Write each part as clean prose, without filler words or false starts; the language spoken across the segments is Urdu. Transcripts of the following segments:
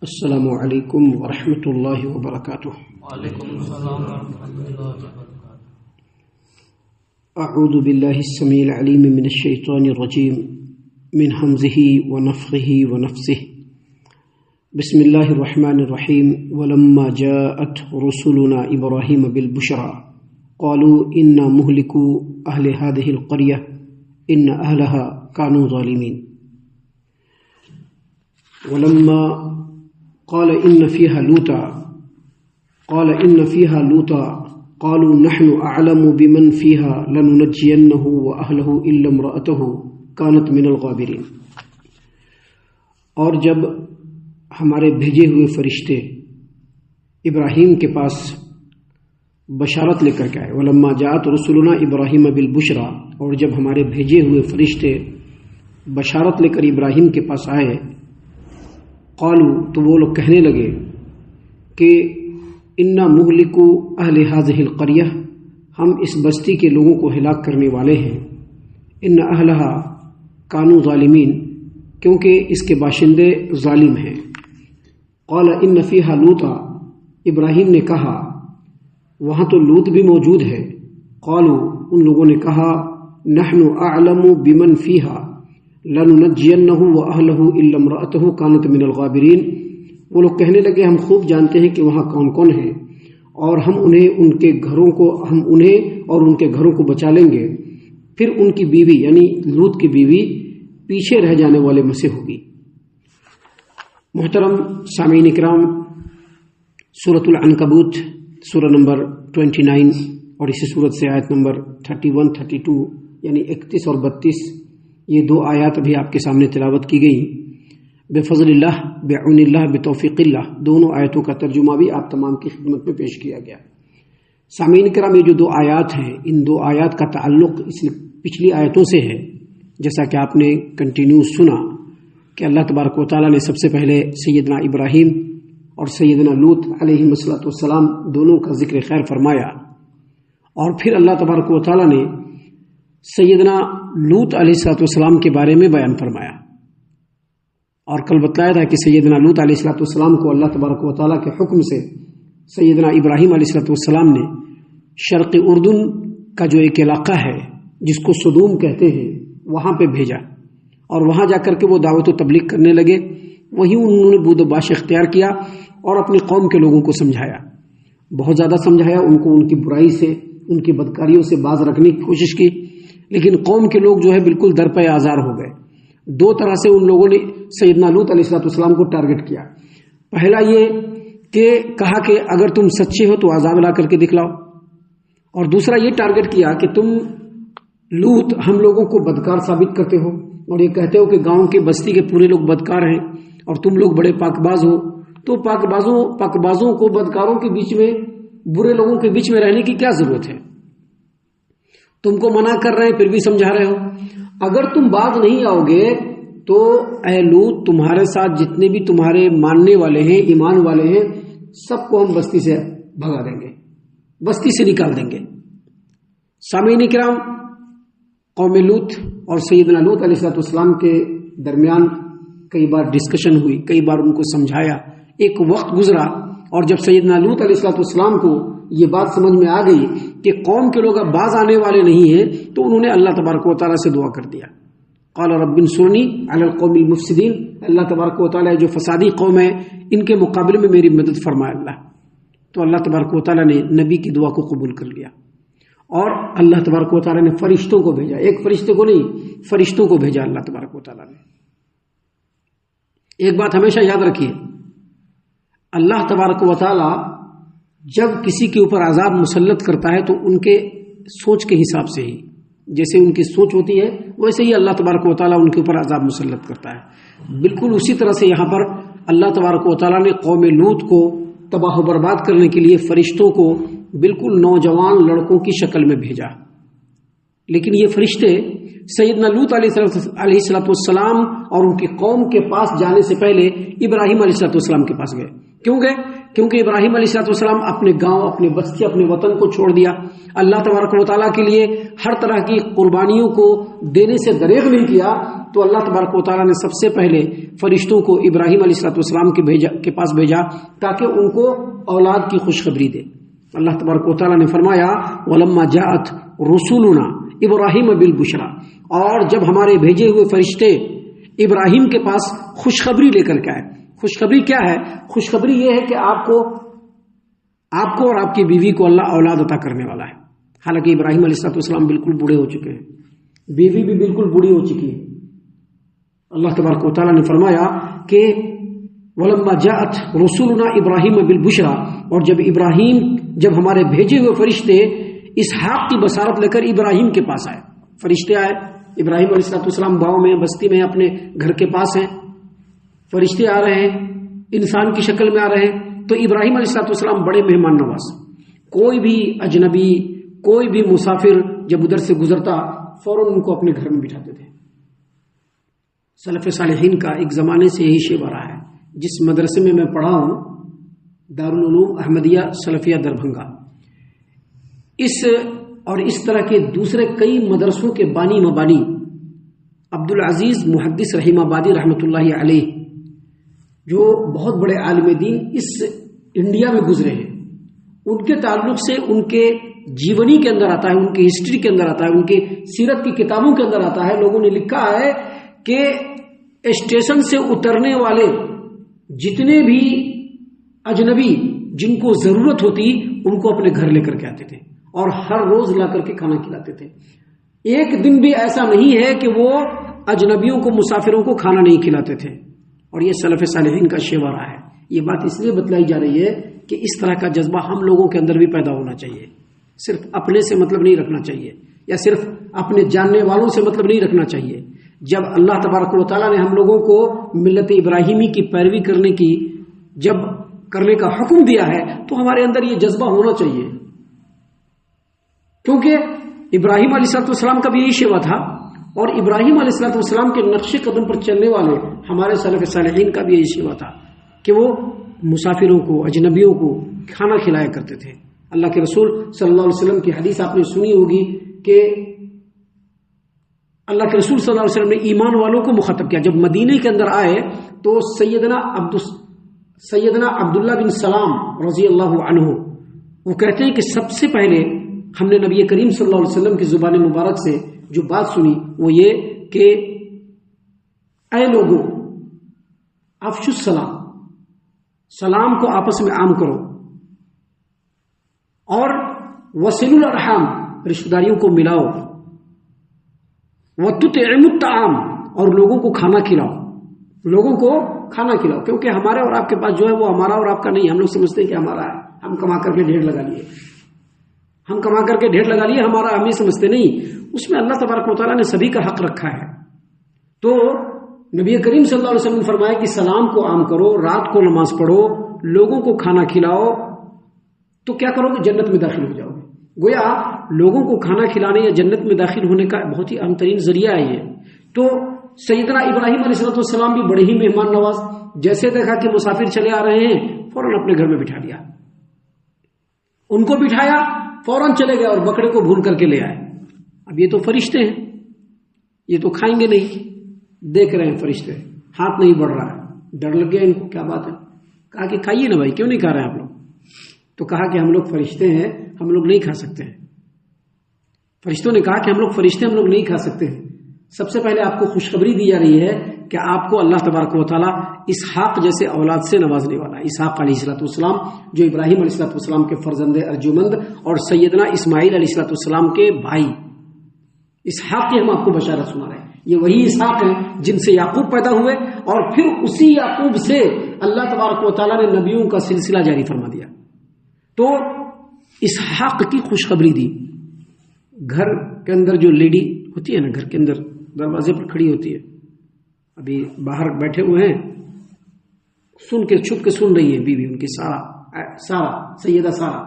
السلام علیکم ورحمۃ اللہ وبرکاتہ۔ وعلیکم السلام ورحمۃ اللہ وبرکاتہ۔ اعوذ باللہ السمیع العلیم من الشیطان الرجیم من حمزہ ونفخہ ونفثہ۔ بسم اللہ الرحمن الرحیم۔ ولما جاءت رسلنا ابراہیم بالبشرى قالوا انا مہلکو اہل هذه القریہ ان اہلها كانوا ظالمین۔ ولما قال إن فيها لوطا قالوا نحن أعلم بمن فيها لننجينه وأهله إلا امرأته كانت من الغابرين۔ اور جب ہمارے بھیجے ہوئے فرشتے ابراہیم کے پاس بشارت لے کر کے آئے، ولما جاءت رسلنا ابراہیم بالبشرى، اور جب ہمارے بھیجے ہوئے فرشتے بشارت لے کر ابراہیم کے پاس آئے، قالوا، تو وہ لوگ کہنے لگے کہ انا مہلکو اہل هذه القریہ، ہم اس بستی کے لوگوں کو ہلاک کرنے والے ہیں۔ ان اہلها کانوا ظالمین، کیونکہ اس کے باشندے ظالم ہیں۔ قال ان فیہا لوطا، ابراہیم نے کہا وہاں تو لوط بھی موجود ہے۔ قالوا، ان لوگوں نے کہا نحن اعلم بمن فیہا لننجینہ واہلہ الا امرأتہ کانت من الغابرین، وہ لوگ کہنے لگے ہم خوب جانتے ہیں کہ وہاں کون کون ہیں، اور ہم انہیں ان کے گھروں کو بچا لیں گے، پھر ان کی بیوی یعنی لوط کی بیوی پیچھے رہ جانے والے میں سے ہوگی۔ محترم سامعین اکرام، سورۃ العنکبوت سورہ نمبر 29 اور اسی سورت سے آیت نمبر 31 32 یعنی 31 اور 32، یہ دو آیات ابھی آپ کے سامنے تلاوت کی گئی۔ بفضل اللہ، بعون اللہ، بتوفیق اللہ، دونوں آیتوں کا ترجمہ بھی آپ تمام کی خدمت میں پیش کیا گیا۔ سامعین کرام، یہ جو دو آیات ہیں، ان دو آیات کا تعلق اس پچھلی آیتوں سے ہے، جیسا کہ آپ نے کنٹینیو سنا کہ اللہ تبارک و تعالیٰ نے سب سے پہلے سیدنا ابراہیم اور سیدنا لوط علیہ السلام دونوں کا ذکر خیر فرمایا، اور پھر اللہ تبارک و تعالیٰ نے سیدنا لوط علیہ السلام کے بارے میں بیان فرمایا، اور کل بتلایا تھا کہ سیدنا لوط علیہ السلام کو اللہ تبارک و تعالیٰ کے حکم سے سیدنا ابراہیم علیہ السلام نے شرق اردن کا جو ایک علاقہ ہے جس کو صدوم کہتے ہیں وہاں پہ بھیجا، اور وہاں جا کر کے وہ دعوت و تبلیغ کرنے لگے۔ وہیں انہوں نے بود و باش اختیار کیا اور اپنی قوم کے لوگوں کو سمجھایا، بہت زیادہ سمجھایا، ان کو ان کی برائی سے، ان کی بدکاریوں سے باز رکھنے کی کوشش کی، لیکن قوم کے لوگ جو ہے بالکل در پہ آزار ہو گئے۔ دو طرح سے ان لوگوں نے سیدنا لوط علیہ السلام کو ٹارگٹ کیا۔ پہلا یہ کہ کہا کہ اگر تم سچے ہو تو عذاب لا کر کے دکھلاؤ، اور دوسرا یہ ٹارگٹ کیا کہ تم لوط ہم لوگوں کو بدکار ثابت کرتے ہو، اور یہ کہتے ہو کہ گاؤں کے بستی کے پورے لوگ بدکار ہیں اور تم لوگ بڑے پاک باز ہو، تو پاک بازوں کو بدکاروں کے بیچ میں، برے لوگوں کے بیچ میں رہنے کی کیا ضرورت ہے؟ تم کو منع کر رہے ہیں پھر بھی سمجھا رہے ہو۔ اگر تم باز نہیں آؤ گے تو اے لوط، تمہارے ساتھ جتنے بھی تمہارے ماننے والے ہیں، ایمان والے ہیں، سب کو ہم بستی سے بھگا دیں گے، بستی سے نکال دیں گے۔ سامعین کرام، قوم لوط اور سیدنا لوط علیہ السلام کے درمیان کئی بار ڈسکشن ہوئی، کئی بار ان کو سمجھایا۔ ایک وقت گزرا، اور جب سیدنا لوط علیہ السلام کو یہ بات سمجھ میں آ گئی کہ قوم کے لوگ اب باز آنے والے نہیں ہیں، تو انہوں نے اللہ تبارک و تعالیٰ سے دعا کر دیا۔ قال رب انصرنی علی القوم المفسدین، اللہ تبارک و تعالیٰ جو فسادی قوم ہے ان کے مقابلے میں میری مدد فرمائے اللہ۔ تو اللہ تبارک و تعالیٰ نے نبی کی دعا کو قبول کر لیا، اور اللہ تبارک و تعالیٰ نے فرشتوں کو بھیجا، ایک فرشتے کو نہیں، فرشتوں کو بھیجا اللہ تبارک و تعالیٰ نے۔ ایک بات ہمیشہ یاد رکھیے، اللہ تبارک و تعالیٰ جب کسی کے اوپر عذاب مسلط کرتا ہے تو ان کے سوچ کے حساب سے ہی، جیسے ان کی سوچ ہوتی ہے ویسے ہی اللہ تبارک و تعالیٰ ان کے اوپر عذاب مسلط کرتا ہے۔ بالکل اسی طرح سے یہاں پر اللہ تبارک و تعالیٰ نے قوم لوط کو تباہ و برباد کرنے کے لیے فرشتوں کو بالکل نوجوان لڑکوں کی شکل میں بھیجا، لیکن یہ فرشتے سیدنا لوط علیہ السلام اور ان کی قوم کے پاس جانے سے پہلے ابراہیم علیہ السلام کے پاس گئے۔ کیوں گئے؟ کیونکہ ابراہیم علیہ السلام اپنے گاؤں، اپنے بستی، اپنے وطن کو چھوڑ دیا، اللہ تبارک و تعالیٰ کے لیے ہر طرح کی قربانیوں کو دینے سے دریغ نہیں کیا، تو اللہ تبارک و تعالیٰ نے سب سے پہلے فرشتوں کو ابراہیم علیہ السلام کے پاس بھیجا تاکہ ان کو اولاد کی خوشخبری دے۔ اللہ تبارک و تعالیٰ نے فرمایا وَلَمَّا جَاءَتْ رُسُولُنَا ابراہیم بالبشرا، اور جب ہمارے بھیجے ہوئے فرشتے ابراہیم کے پاس خوشخبری لے کر کے آئے۔ خوشخبری کیا ہے؟ خوشخبری یہ ہے کہ آپ کو اور آپ کی بیوی کو اللہ اولاد عطا کرنے والا ہے۔ حالانکہ ابراہیم علیہ السلام بالکل بوڑھے ہو چکے ہیں، بیوی بھی بالکل بوڑھی ہو چکی ہے۔ اللہ تبارک و تعالیٰ نے فرمایا کہ وَلَمَّا جَاءَتْ رُسُولُنَا ابراہیم بالبشرا، اور جب ہمارے بھیجے ہوئے فرشتے اسحاق کی بشارت لے کر ابراہیم کے پاس آئے، فرشتے آئے، ابراہیم علیہ السلام گاؤں میں، بستی میں، اپنے گھر کے پاس ہیں، فرشتے آ رہے ہیں، انسان کی شکل میں آ رہے ہیں، تو ابراہیم علیہ السلام بڑے مہمان نواز، کوئی بھی اجنبی، کوئی بھی مسافر جب ادھر سے گزرتا فوراً ان کو اپنے گھر میں بٹھاتے تھے۔ سلف صالحین کا ایک زمانے سے یہی شیوہ رہا ہے۔ جس مدرسے میں پڑھا ہوں، دارالعلوم احمدیہ سلفیہ دربھنگا، اس طرح کے دوسرے کئی مدرسوں کے بانی مبانی عبدالعزیز محدث رحیم آبادی رحمۃ اللہ علیہ، جو بہت بڑے عالم دین اس انڈیا میں گزرے ہیں، ان کے تعلق سے ان کے جیونی کے اندر آتا ہے، ان کی ہسٹری کے اندر آتا ہے، ان کی سیرت کی کتابوں کے اندر آتا ہے، لوگوں نے لکھا ہے کہ اسٹیشن سے اترنے والے جتنے بھی اجنبی جن کو ضرورت ہوتی ان کو اپنے گھر لے کر کے آتے تھے اور ہر روز لا کر کے کھانا کھلاتے تھے۔ ایک دن بھی ایسا نہیں ہے کہ وہ اجنبیوں کو، مسافروں کو کھانا نہیں کھلاتے تھے، اور یہ سلف صالحین کا شیوہ رہا ہے۔ یہ بات اس لیے بتلائی جا رہی ہے کہ اس طرح کا جذبہ ہم لوگوں کے اندر بھی پیدا ہونا چاہیے، صرف اپنے سے مطلب نہیں رکھنا چاہیے، یا صرف اپنے جاننے والوں سے مطلب نہیں رکھنا چاہیے۔ جب اللہ تبارک و تعالیٰ نے ہم لوگوں کو ملت ابراہیمی کی پیروی کرنے کا حکم دیا ہے تو ہمارے اندر یہ جذبہ ہونا چاہیے، کیونکہ ابراہیم علیہ السلام کا بھی یہی شیوہ تھا، اور ابراہیم علیہ السلام کے نقش قدم پر چلنے والے ہمارے سلف صالحین کا بھی یہی شیوہ تھا کہ وہ مسافروں کو، اجنبیوں کو کھانا کھلایا کرتے تھے۔ اللہ کے رسول صلی اللہ علیہ وسلم کی حدیث آپ نے سنی ہوگی کہ اللہ کے رسول صلی اللہ علیہ وسلم نے ایمان والوں کو مخاطب کیا۔ جب مدینے کے اندر آئے تو سیدنا عبداللہ بن سلام رضی اللہ عنہ وہ کہتے ہیں کہ سب سے پہلے ہم نے نبی کریم صلی اللہ علیہ وسلم کی زبان مبارک سے جو بات سنی وہ یہ کہ اے لوگوں، افشوا السلام، سلام کو آپس میں عام کرو، اور وصلوا الارحام، رشتہ داریوں کو ملاؤ، وتطعموا الطعام، اور لوگوں کو کھانا کھلاؤ، لوگوں کو کھانا کھلاؤ، کیونکہ ہمارے اور آپ کے پاس جو ہے وہ ہمارا اور آپ کا نہیں، ہم لوگ سمجھتے ہیں کہ ہمارا ہے، ہم کما کر کے ڈھیر لگا لیے، ہمارا ہم یہ سمجھتے نہیں، اس میں اللہ تبارک و تعالیٰ نے سبھی کا حق رکھا ہے۔ تو نبی کریم صلی اللہ علیہ وسلم نے فرمایا کہ سلام کو عام کرو، رات کو نماز پڑھو، لوگوں کو کھانا کھلاؤ، تو کیا کرو گے؟ جنت میں داخل ہو جاؤ گے۔ گویا لوگوں کو کھانا کھلانے یا جنت میں داخل ہونے کا بہت ہی اہم ترین ذریعہ ہے یہ۔ تو سیدنا ابراہیم علیہ السلام بھی بڑے ہی مہمان نواز، جیسے دیکھا کہ مسافر چلے آ رہے ہیں فوراً اپنے گھر میں بٹھا لیا، ان کو بٹھایا، فوراً چلے گئے اور بکرے کو بھون کر کے لے آئے۔ اب یہ تو فرشتے ہیں، یہ تو کھائیں گے نہیں، دیکھ رہے ہیں فرشتے، ہاتھ نہیں بڑھ رہا ہے، ڈر لگ گیا ان کو، کیا بات ہے؟ کہا کہ کھائیے نا بھائی، کیوں نہیں کھا رہے ہیں آپ لوگ؟ تو کہا کہ ہم لوگ فرشتے ہیں، ہم لوگ نہیں کھا سکتے ہیں۔ فرشتوں نے کہا کہ ہم لوگ فرشتے، ہم لوگ نہیں کھا سکتے ہیں۔ سب سے پہلے آپ کو خوشخبری دی جا رہی ہے کہ آپ کو اللہ تبارک و تعالیٰ اسحاق جیسے اولاد سے نوازنے والا ہے۔ اسحاق علیہ السلام جو ابراہیم علیہ السلام کے فرزند ارجمند اور سیدنا اسماعیل علیہ السلام کے بھائی اسحاق کی ہم آپ کو بشارت سنا رہے ہیں۔ یہ وہی اسحاق ہیں جن سے یعقوب پیدا ہوئے، اور پھر اسی یعقوب سے اللہ تبارک و تعالیٰ نے نبیوں کا سلسلہ جاری فرما دیا۔ تو اسحاق کی خوشخبری دی۔ گھر کے اندر جو لیڈی ہوتی ہے نا، گھر کے اندر دروازے پر کھڑی ہوتی ہے، ابھی باہر بیٹھے ہوئے ہیں، سن کے چھپ کے سن رہی ہے بیوی ان کی سارا سیدہ سارا،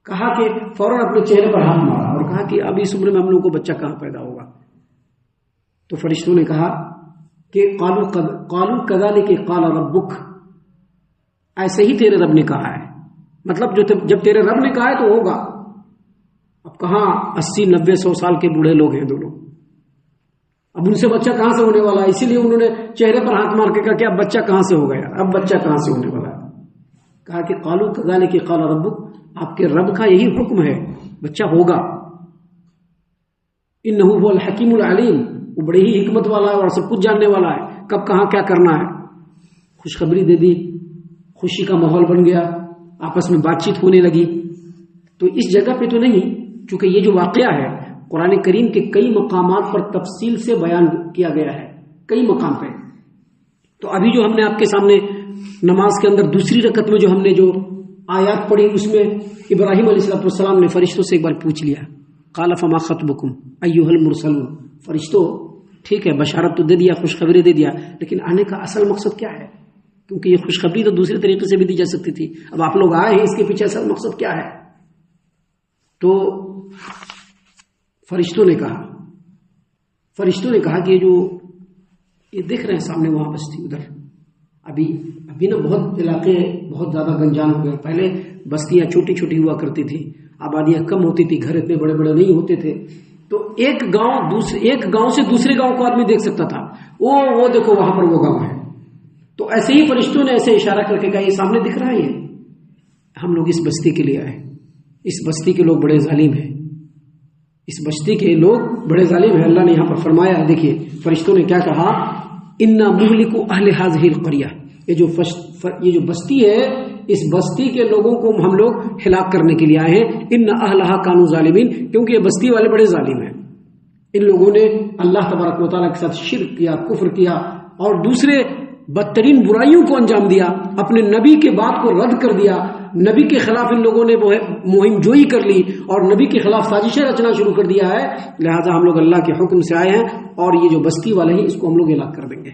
کہا کہ فوراً اپنے چہرے پر ہاتھ مارا اور کہا کہ اب اس عمر میں ہم لوگوں کو بچہ کہاں پیدا ہوگا؟ تو فرشتوں نے کہا کہ قالوا كذلك قال ربك، ایسے ہی تیرے رب نے کہا ہے. مطلب جب تیرے رب نے کہا ہے تو ہوگا. اب کہاں 80 90 100 سال کے بوڑھے لوگ ہیں دونوں. اب ان سے بچہ کہاں سے ہونے والا ہے؟ اسی لیے انہوں نے چہرے پر ہاتھ مار کے کہا کہ اب بچہ کہاں سے ہوگا یار، اب بچہ کہاں سے ہونے والا ہے؟ کہا کہ قالوا کذالک قال ربک، آپ کے رب کا یہی حکم ہے، بچہ ہوگا. انہ هو الحکیم العلیم، وہ بڑے ہی حکمت والا ہے اور سب کچھ جاننے والا ہے، کب کہاں کیا کرنا ہے. خوشخبری دے دی، خوشی کا ماحول بن گیا، آپس میں بات چیت ہونے لگی. تو اس جگہ پہ تو نہیں، چونکہ یہ جو واقعہ ہے قرآن کریم کے کئی مقامات پر تفصیل سے بیان کیا گیا ہے، کئی مقام پہ. تو ابھی جو ہم نے آپ کے سامنے نماز کے اندر دوسری رکعت میں جو ہم نے جو آیات پڑھی، اس میں ابراہیم علیہ السلام نے فرشتوں سے ایک بار پوچھ لیا، قال فما خطبکم ایھا المرسلون. فرشتوں ٹھیک ہے بشارت تو دے دیا، خوشخبری دے دیا، لیکن آنے کا اصل مقصد کیا ہے؟ کیونکہ یہ خوشخبری تو دوسرے طریقے سے بھی دی جا سکتی تھی. اب آپ لوگ آئے ہیں، اس کے پیچھے اصل مقصد کیا ہے؟ تو فرشتوں نے کہا کہ جو یہ دیکھ رہے ہیں سامنے وہاں بستی، ادھر ابھی نا بہت علاقے بہت زیادہ گنجان ہو گئے. پہلے بستیاں چھوٹی چھوٹی ہوا کرتی تھی، آبادیاں کم ہوتی تھی، گھر اتنے بڑے بڑے نہیں ہوتے تھے. تو ایک گاؤں سے دوسرے گاؤں کو آدمی دیکھ سکتا تھا، وہ دیکھو وہاں پر وہ گاؤں ہے. تو ایسے ہی فرشتوں نے ایسے اشارہ کر کے کہا یہ سامنے دکھ رہا ہے، یہ ہم لوگ اس بستی کے لیے آئے. اس بستی کے لوگ بڑے ظالم ہیں، اس بستی کے لوگ بڑے ظالم ہیں. اللہ نے یہاں پر فرمایا، دیکھیے فرشتوں نے کیا کہا، انا مہلکو اہل ہذہ القریہ، یہ جو بستی ہے، اس بستی کے لوگوں کو ہم لوگ ہلاک کرنے کے لیے آئے ہیں. ان اہلھا کانوا ظالمین، کیونکہ یہ بستی والے بڑے ظالم ہیں. ان لوگوں نے اللہ تبارک و تعالیٰ کے ساتھ شرک کیا، کفر کیا اور دوسرے بدترین برائیوں کو انجام دیا، اپنے نبی کے بات کو رد کر دیا. نبی کے خلاف ان لوگوں نے مہم جوئی کر لی اور نبی کے خلاف سازشیں رچنا شروع کر دیا ہے. لہذا ہم لوگ اللہ کے حکم سے آئے ہیں اور یہ جو بستی والے ہیں اس کو ہم لوگ ہلاک کر دیں گے.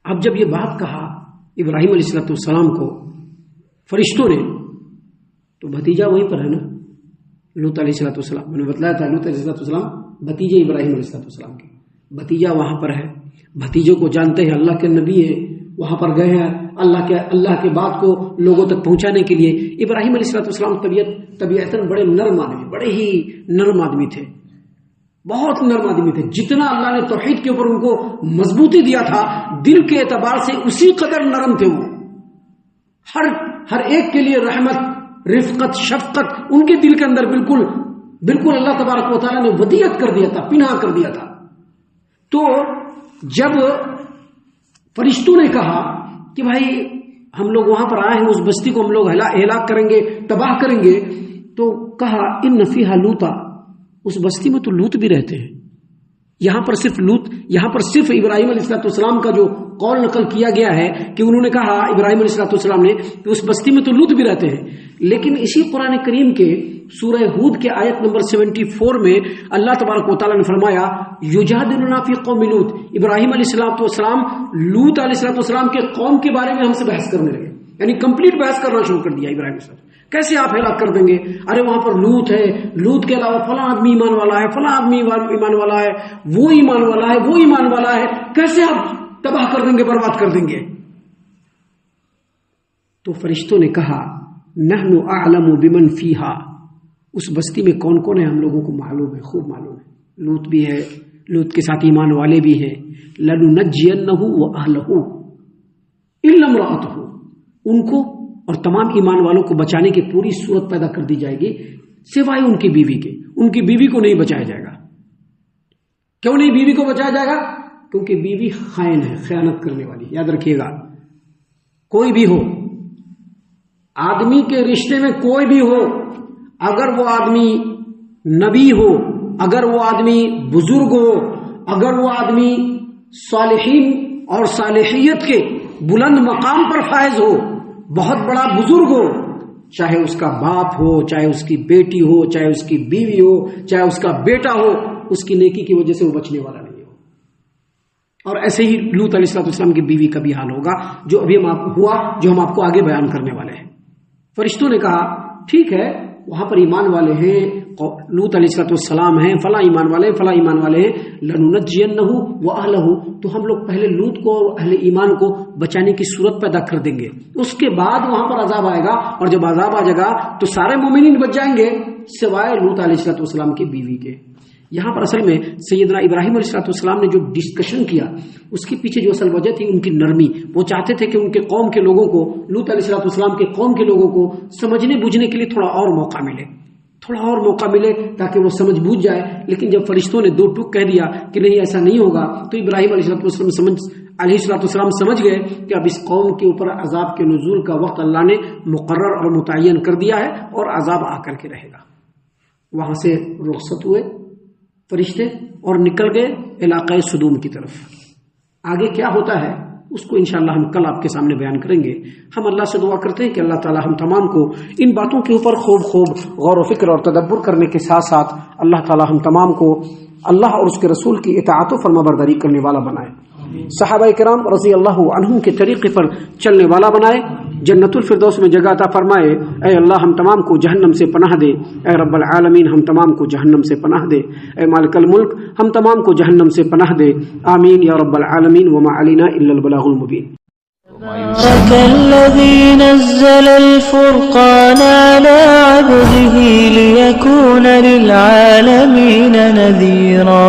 اب جب یہ بات کہا ابراہیم علیہ السلام کو فرشتوں نے، تو بھتیجا وہیں پر ہے نا، لوط علیہ السلام. میں نے بتلایا تھا لوط علیہ السلام بھتیجے ابراہیم علیہ السلام کے، بھتیجا وہاں پر ہے. بھتیجوں کو جانتے ہیں، اللہ کے نبی ہیں، وہاں پر گئے ہیں اللہ کے بات کو لوگوں تک پہنچانے کے لیے. ابراہیم علیہ السلام طبیعتاً بڑے نرم آدمی، بڑے ہی نرم آدمی تھے، بہت نرم آدمی تھے. جتنا اللہ نے توحید کے اوپر ان کو مضبوطی دیا تھا، دل کے اعتبار سے اسی قدر نرم تھے. وہ ہر ایک کے لیے رحمت، رفقت، شفقت ان کے دل کے اندر بالکل اللہ تبارک و تعالیٰ نے ودیعت کر دیا تھا، پنہا کر دیا تھا. تو جب فرشتوں نے کہا کہ بھائی ہم لوگ وہاں پر آئے ہیں، اس بستی کو ہم لوگ ہلاک کریں گے، تباہ کریں گے، تو کہا ان فیھا لوطا، اس بستی میں تو لوط بھی رہتے ہیں. یہاں پر صرف ابراہیم علیہ السلام کا جو قول نقل کیا گیا ہے کہ انہوں نے کہا ابراہیم علیہ السلام نے کہ اس بستی میں تو لوط بھی رہتے ہیں. لیکن اسی قرآن کریم کے سورہ ہود کے آیت نمبر 74 میں اللہ تبارک و تعالیٰ نے فرمایا یجادلنا فی قوم لوط. ابراہیم علیہ السلام لوط علیہ السلام کے قوم کے بارے میں ہم سے بحث کرنے لگے، یعنی کمپلیٹ بحث کرنا شروع کر دیا. ابراہیم علیہ السلام کیسے آپ ہلاک کر دیں گے؟ ارے وہاں پر لوط ہے، لوط کے علاوہ فلاں آدمی ایمان والا ہے، فلاں آدمی ایمان والا ہے، وہ ایمان والا ہے، وہ ایمان والا ہے، کیسے آپ تباہ کر دیں گے، برباد کر دیں گے؟ تو فرشتوں نے کہا نحن اعلم بمن فیہا، اس بستی میں کون کون ہے ہم لوگوں کو معلوم ہے، خوب معلوم ہے. لوط بھی ہے، لوط کے ساتھ ایمان والے بھی ہیں. لننجینہ واہلہ الا امرأتہ، ان کو اور تمام ایمان والوں کو بچانے کی پوری صورت پیدا کر دی جائے گی سوائے ان کی بیوی کے. ان کی بیوی کو نہیں بچایا جائے گا. کیوں نہیں بیوی کو بچایا جائے گا؟ کیونکہ بیوی خائن ہے، خیانت کرنے والی. یاد رکھیے گا، کوئی بھی ہو، آدمی کے رشتے میں کوئی بھی ہو، اگر وہ آدمی نبی ہو، اگر وہ آدمی بزرگ ہو، اگر وہ آدمی صالحین اور صالحیت کے بلند مقام پر فائز ہو، بہت بڑا بزرگ ہو، چاہے اس کا باپ ہو، چاہے اس کی بیٹی ہو، چاہے اس کی بیوی ہو، چاہے اس کا بیٹا ہو، اس کی نیکی کی وجہ سے وہ بچنے والا نہیں ہو. اور ایسے ہی لوط علیہ السلام کی بیوی کا بھی حال ہوگا، جو ابھی ہم آپ کو آگے بیان کرنے والے ہیں. فرشتوں نے کہا ٹھیک ہے، وہاں پر ایمان والے ہیں، لوط علیہ السلام ہیں، فلاں ایمان والے فلاں ایمان والے ہیں، لننجینہ واہلہ، تو ہم لوگ پہلے لوط کو اور اہل ایمان کو بچانے کی صورت پیدا کر دیں گے، اس کے بعد وہاں پر عذاب آئے گا، اور جب عذاب آ جائے گا تو سارے مومنین بچ جائیں گے سوائے لوط علیہ السلام کی بیوی کے۔ یہاں پر اصل میں سیدنا ابراہیم علیہ السلام نے جو ڈسکشن کیا اس کے پیچھے جو اصل وجہ تھی ان کی نرمی، وہ چاہتے تھے کہ ان کے قوم کے لوگوں کو، لوط علیہ السلام کے قوم کے لوگوں کو سمجھنے بوجھنے کے لیے تھوڑا اور موقع ملے، تھوڑا اور موقع ملے تاکہ وہ سمجھ بوجھ جائے۔ لیکن جب فرشتوں نے دو ٹوک کہہ دیا کہ نہیں ایسا نہیں ہوگا، تو ابراہیم علیہ السلام سمجھ گئے کہ اب اس قوم کے اوپر عذاب کے نزول کا وقت اللہ نے مقرر اور متعین کر دیا ہے اور عذاب آ کر کے رہے گا۔ وہاں سے رخصت ہوئے فرشتے اور نکل گئے علاقۂ سدوم کی طرف۔ آگے کیا ہوتا ہے اس کو انشاءاللہ ہم کل آپ کے سامنے بیان کریں گے۔ ہم اللہ سے دعا کرتے ہیں کہ اللہ تعالی ہم تمام کو ان باتوں کے اوپر خوب غور و فکر اور تدبر کرنے کے ساتھ ساتھ اللہ تعالی ہم تمام کو اللہ اور اس کے رسول کی اطاعت و فرما برداری کرنے والا بنائے، صحابہ کرام رضی اللہ عنہم کے طریقے پر چلنے والا بنائے، جنت الفردوس میں جگہ عطا فرمائے۔ اے اللہ ہم تمام کو جہنم سے پناہ دے، اے رب العالمین ہم تمام کو جہنم سے پناہ دے، اے مالک الملک ہم تمام کو جہنم سے پناہ دے، آمین یا رب العالمین، وما علینا الا البلاغ المبین۔ تبارك الذي نزل الفرقان على عبده ليكون للعالمين نذيرا